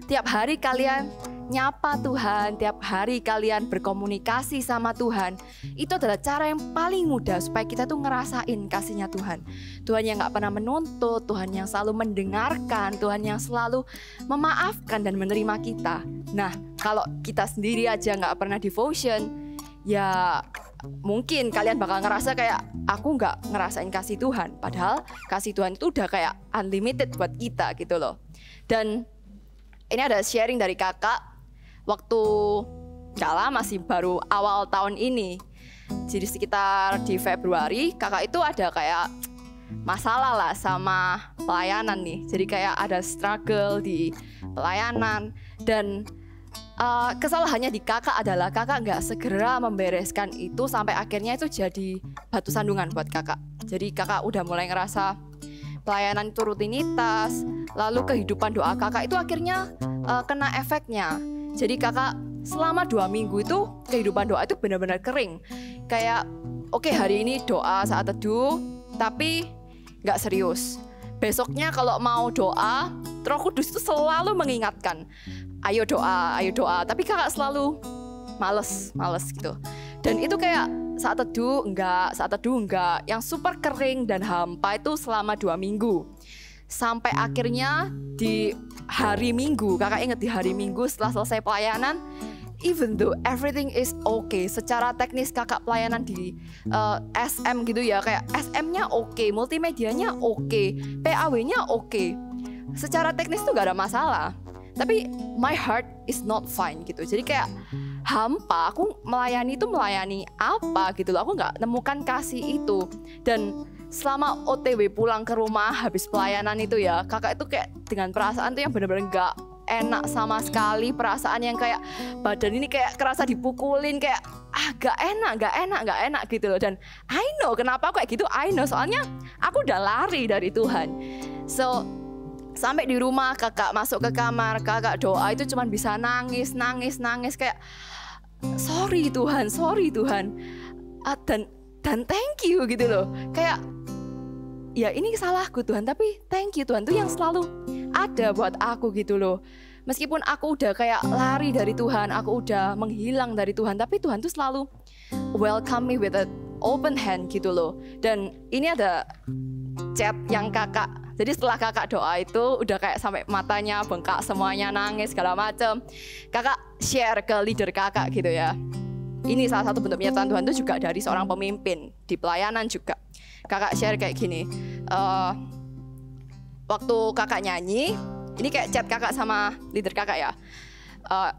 Tiap hari kalian nyapa Tuhan, tiap hari kalian berkomunikasi sama Tuhan. Itu adalah cara yang paling mudah supaya kita tuh ngerasain kasihnya Tuhan. Tuhan yang gak pernah menuntut, Tuhan yang selalu mendengarkan, Tuhan yang selalu memaafkan dan menerima kita. Nah, kalau kita sendiri aja gak pernah devotion, ya mungkin kalian bakal ngerasa kayak aku gak ngerasain kasih Tuhan. Padahal kasih Tuhan itu udah kayak unlimited buat kita gitu loh. Dan ini ada sharing dari kakak waktu gak lama sih, baru awal tahun ini. Jadi sekitar di Februari kakak itu ada kayak masalah lah sama pelayanan nih. Jadi kayak ada struggle di pelayanan. Dan kesalahannya di kakak adalah kakak gak segera membereskan itu sampai akhirnya itu jadi batu sandungan buat kakak. Jadi kakak udah mulai ngerasa pelayanan itu rutinitas, lalu kehidupan doa kakak itu akhirnya kena efeknya. Jadi kakak selama 2 minggu itu kehidupan doa itu benar-benar kering. Kayak oke, hari ini doa saat teduh, tapi gak serius. Besoknya kalau mau doa, Roh Kudus itu selalu mengingatkan, ayo doa, tapi kakak selalu males gitu. Dan itu kayak saat teduh enggak. Yang super kering dan hampa itu selama 2 minggu. Sampai akhirnya di hari Minggu, kakak ingat di hari Minggu setelah selesai pelayanan, even though everything is okay, secara teknis kakak pelayanan di SM gitu ya, kayak SM-nya oke, multimedianya oke, PAW-nya oke, secara teknis tuh gak ada masalah. Tapi my heart is not fine gitu. Jadi kayak hampa, aku melayani apa gitu loh. Aku gak nemukan kasih itu. Dan selama OTW pulang ke rumah habis pelayanan itu ya, kakak itu kayak dengan perasaan tuh yang bener-bener gak enak sama sekali. Perasaan yang kayak badan ini kayak kerasa dipukulin, kayak gak enak gitu loh. Dan I know kenapa aku kayak gitu, I know soalnya aku udah lari dari Tuhan. So sampai di rumah kakak masuk ke kamar, kakak doa itu cuman bisa nangis kayak sorry Tuhan, dan thank you gitu loh. Kayak ya ini salahku Tuhan, tapi thank you Tuhan tuh yang selalu ada buat aku gitu loh. Meskipun aku udah kayak lari dari Tuhan, aku udah menghilang dari Tuhan, tapi Tuhan tuh selalu welcome me with an open hand gitu loh. Dan ini ada chat yang kakak, jadi setelah kakak doa itu udah kayak sampai matanya bengkak semuanya, nangis segala macem, kakak share ke leader kakak gitu ya. Ini salah satu bentuk penyertaan Tuhan itu juga dari seorang pemimpin di pelayanan juga. Kakak share kayak gini, waktu kakak nyanyi, ini kayak chat kakak sama leader kakak ya.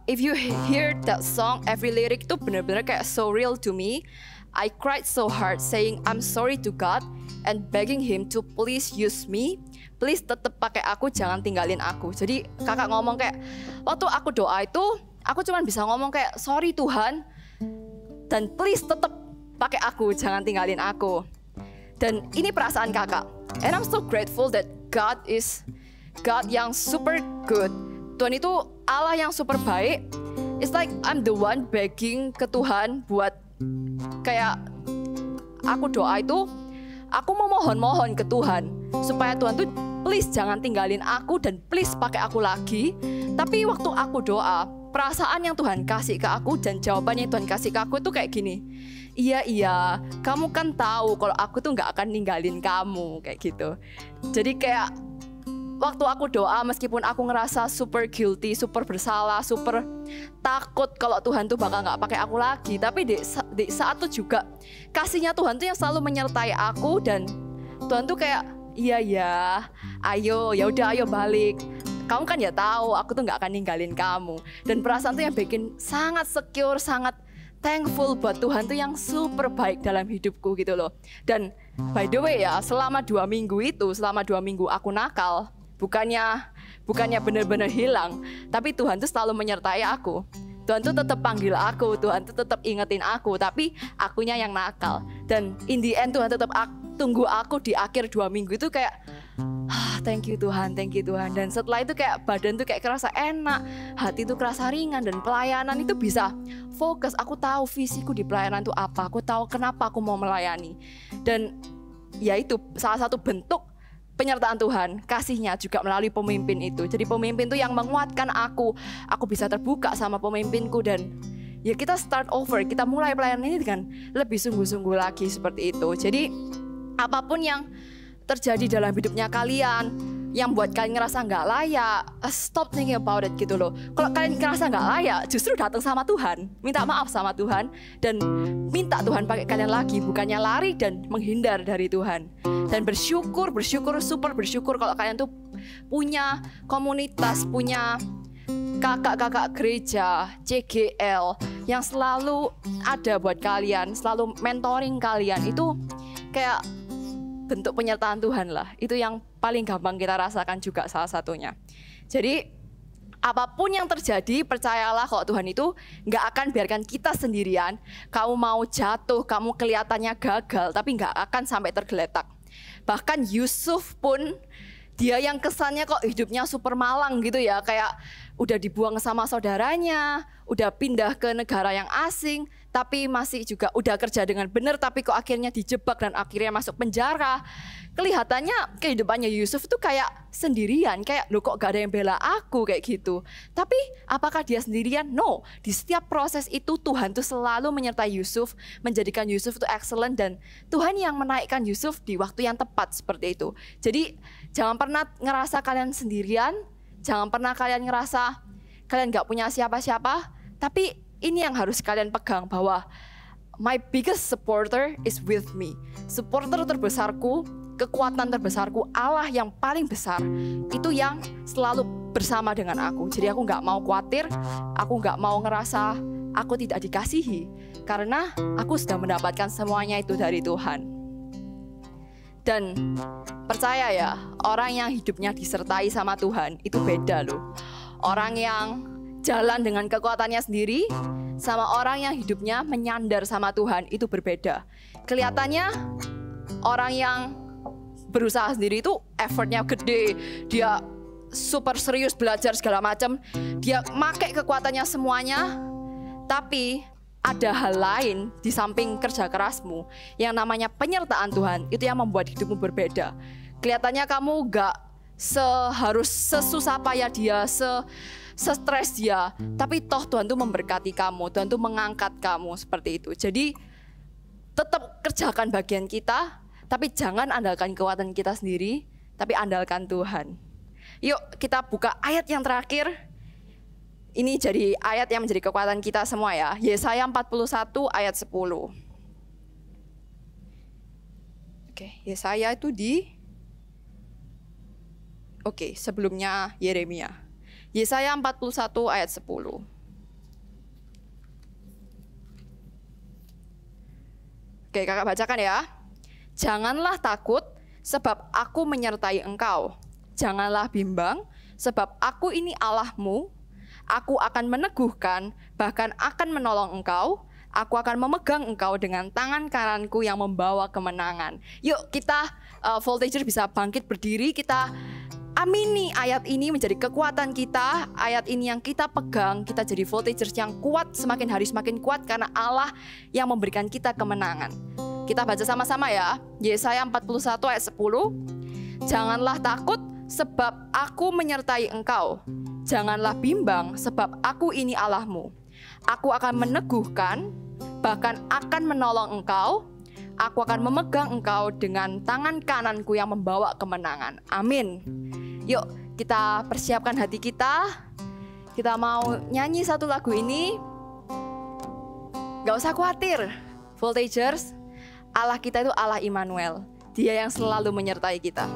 If you hear that song, every lyric itu bener-bener kayak so real to me. I cried so hard saying I'm sorry to God and begging Him to please use me. Please tetap pakai aku, jangan tinggalin aku. Jadi kakak ngomong kayak waktu aku doa itu, aku cuma bisa ngomong kayak sorry Tuhan, dan please tetap pakai aku, jangan tinggalin aku. Dan ini perasaan kakak. And I'm so grateful that God is God yang super good. Tuhan itu Allah yang super baik. It's like I'm the one begging ke Tuhan buat kayak aku doa itu, aku mau mohon ke Tuhan supaya Tuhan tuh please jangan tinggalin aku dan please pakai aku lagi. Tapi waktu aku doa, perasaan yang Tuhan kasih ke aku dan jawabannya Tuhan kasih ke aku itu kayak gini, iya kamu kan tahu kalau aku tuh gak akan ninggalin kamu, kayak gitu. Jadi kayak waktu aku doa, meskipun aku ngerasa super guilty, super bersalah, super takut kalau Tuhan tuh bakal gak pakai aku lagi, tapi di saat itu juga kasihnya Tuhan tuh yang selalu menyertai aku. Dan Tuhan tuh kayak iya ayo balik, kamu kan ya tahu aku tuh gak akan ninggalin kamu. Dan perasaan tuh yang bikin sangat secure, sangat thankful buat Tuhan tuh yang super baik dalam hidupku gitu loh. Dan by the way ya, selama 2 minggu aku nakal, bukannya benar-benar hilang, tapi Tuhan tuh selalu menyertai aku. Tuhan tuh tetap panggil aku, Tuhan tuh tetap ingetin aku, tapi akunya yang nakal. Dan in the end Tuhan tetap tunggu aku di akhir 2 minggu itu kayak thank you Tuhan. Dan setelah itu kayak badan tuh kayak kerasa enak, hati tuh kerasa ringan, dan pelayanan itu bisa fokus. Aku tahu visiku di pelayanan itu apa, aku tahu kenapa aku mau melayani. Dan ya itu salah satu bentuk penyertaan Tuhan, kasihnya juga melalui pemimpin itu. Jadi pemimpin itu yang menguatkan aku bisa terbuka sama pemimpinku, dan ya kita start over, kita mulai pelayanan ini dengan lebih sungguh-sungguh lagi seperti itu. Jadi apapun yang terjadi dalam hidupnya kalian yang buat kalian ngerasa nggak layak, stop thinking about it gitu loh. Kalau kalian ngerasa nggak layak, justru datang sama Tuhan, minta maaf sama Tuhan, dan minta Tuhan pakai kalian lagi, bukannya lari dan menghindar dari Tuhan. Dan bersyukur, super bersyukur kalau kalian tuh punya komunitas, punya kakak-kakak gereja, CGL yang selalu ada buat kalian, selalu mentoring kalian. Itu kayak bentuk penyertaan Tuhan lah. Itu yang paling gampang kita rasakan juga salah satunya. Jadi apapun yang terjadi, percayalah kalau Tuhan itu gak akan biarkan kita sendirian. Kamu mau jatuh, kamu kelihatannya gagal, tapi gak akan sampai tergeletak. Bahkan Yusuf pun, dia yang kesannya kok hidupnya super malang gitu ya, kayak udah dibuang sama saudaranya, udah pindah ke negara yang asing, tapi masih juga udah kerja dengan benar, tapi kok akhirnya dijebak dan akhirnya masuk penjara. Kelihatannya kehidupannya Yusuf itu kayak sendirian, kayak loh kok gak ada yang bela aku kayak gitu. Tapi apakah dia sendirian? No, di setiap proses itu Tuhan tuh selalu menyertai Yusuf, menjadikan Yusuf itu excellent, dan Tuhan yang menaikkan Yusuf di waktu yang tepat seperti itu. Jadi jangan pernah ngerasa kalian sendirian, jangan pernah kalian ngerasa kalian gak punya siapa-siapa, tapi ini yang harus kalian pegang, bahwa my biggest supporter is with me. Supporter terbesarku, kekuatan terbesarku, Allah yang paling besar, itu yang selalu bersama dengan aku. Jadi aku gak mau khawatir, aku gak mau ngerasa aku tidak dikasihi, karena aku sudah mendapatkan semuanya itu dari Tuhan. Dan percaya ya, orang yang hidupnya disertai sama Tuhan itu beda loh. Orang yang jalan dengan kekuatannya sendiri sama orang yang hidupnya menyandar sama Tuhan itu berbeda. Kelihatannya orang yang berusaha sendiri itu effortnya gede, dia super serius belajar segala macam, dia make kekuatannya semuanya, tapi ada hal lain di samping kerja kerasmu yang namanya penyertaan Tuhan, itu yang membuat hidupmu berbeda. Kelihatannya kamu gak harus sesusah payah dia, stres dia, tapi toh Tuhan tuh memberkati kamu, Tuhan tuh mengangkat kamu seperti itu. Jadi tetap kerjakan bagian kita, tapi jangan andalkan kekuatan kita sendiri, tapi andalkan Tuhan. Yuk kita buka ayat yang terakhir. Ini jadi ayat yang menjadi kekuatan kita semua ya. Yesaya 41 ayat 10. Oke, Yesaya itu sebelumnya Yeremia. Yesaya 41 ayat 10. Oke, kakak bacakan ya. Janganlah takut, sebab aku menyertai engkau. Janganlah bimbang, sebab aku ini Allahmu. Aku akan meneguhkan, bahkan akan menolong engkau. Aku akan memegang engkau dengan tangan kananku yang membawa kemenangan. Yuk kita Voltager bisa bangkit berdiri, kita amini ayat ini menjadi kekuatan kita. Ayat ini yang kita pegang, kita jadi Voltagers yang kuat, semakin hari semakin kuat, karena Allah yang memberikan kita kemenangan. Kita baca sama-sama ya. Yesaya 41 ayat 10. Janganlah takut, sebab aku menyertai engkau. Janganlah bimbang, sebab aku ini Allahmu. Aku akan meneguhkan, bahkan akan menolong engkau. Aku akan memegang engkau dengan tangan kananku yang membawa kemenangan. Amin. Yuk kita persiapkan hati kita. Kita mau nyanyi satu lagu ini. Gak usah khawatir, Voltagers. Allah kita itu Allah Immanuel. Dia yang selalu menyertai kita.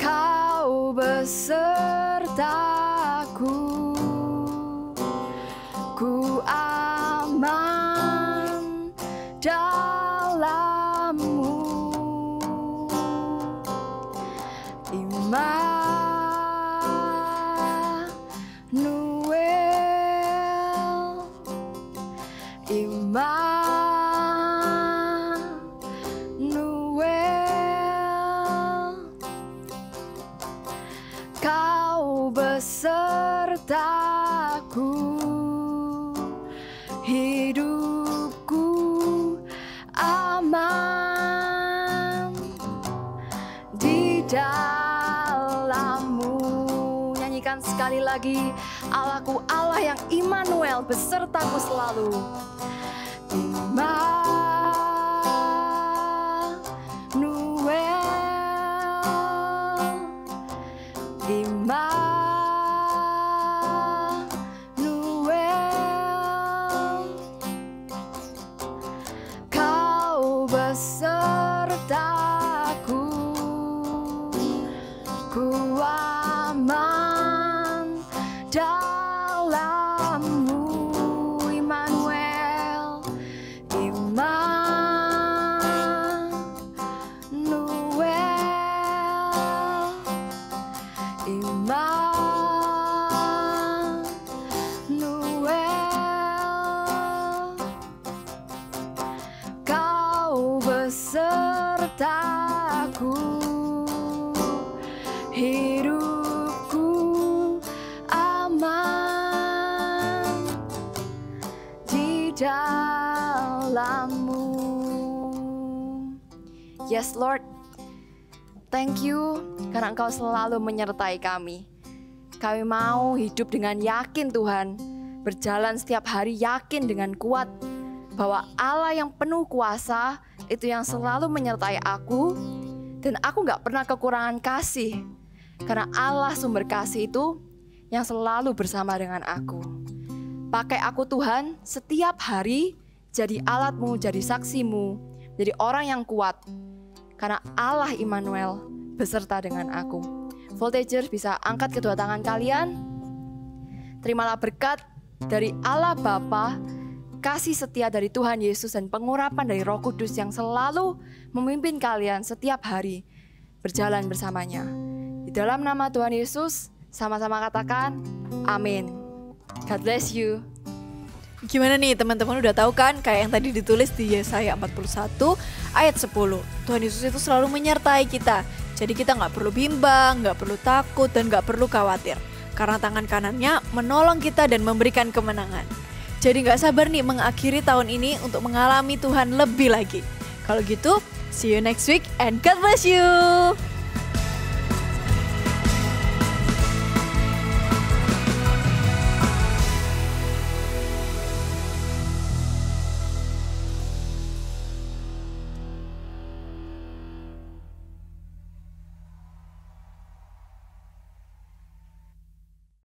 Kau besertaku, ku aman dalam-Mu. Kau besertaku, hidupku aman di dalam-Mu. Nyanyikan sekali lagi. Allahku Allah yang Immanuel, besertaku selalu. Kau besertaku, ku aman dalam-Mu. Immanuel, Yes Lord, thank you karena Engkau selalu menyertai kami. Kami mau hidup dengan yakin Tuhan, berjalan setiap hari yakin dengan kuat bahwa Allah yang penuh kuasa itu yang selalu menyertai aku, dan aku gak pernah kekurangan kasih karena Allah sumber kasih itu yang selalu bersama dengan aku. Pakai aku Tuhan setiap hari jadi alatmu, jadi saksimu, jadi orang yang kuat. Karena Allah Immanuel beserta dengan aku. Voltagers bisa angkat kedua tangan kalian. Terimalah berkat dari Allah Bapa, kasih setia dari Tuhan Yesus dan pengurapan dari Roh Kudus yang selalu memimpin kalian setiap hari berjalan bersamanya. Di dalam nama Tuhan Yesus, sama-sama katakan amin. God bless you. Gimana nih teman-teman, udah tahu kan kayak yang tadi ditulis di Yesaya 41 ayat 10. Tuhan Yesus itu selalu menyertai kita. Jadi kita gak perlu bimbang, gak perlu takut, dan gak perlu khawatir. Karena tangan kanannya menolong kita dan memberikan kemenangan. Jadi gak sabar nih mengakhiri tahun ini untuk mengalami Tuhan lebih lagi. Kalau gitu, see you next week and God bless you.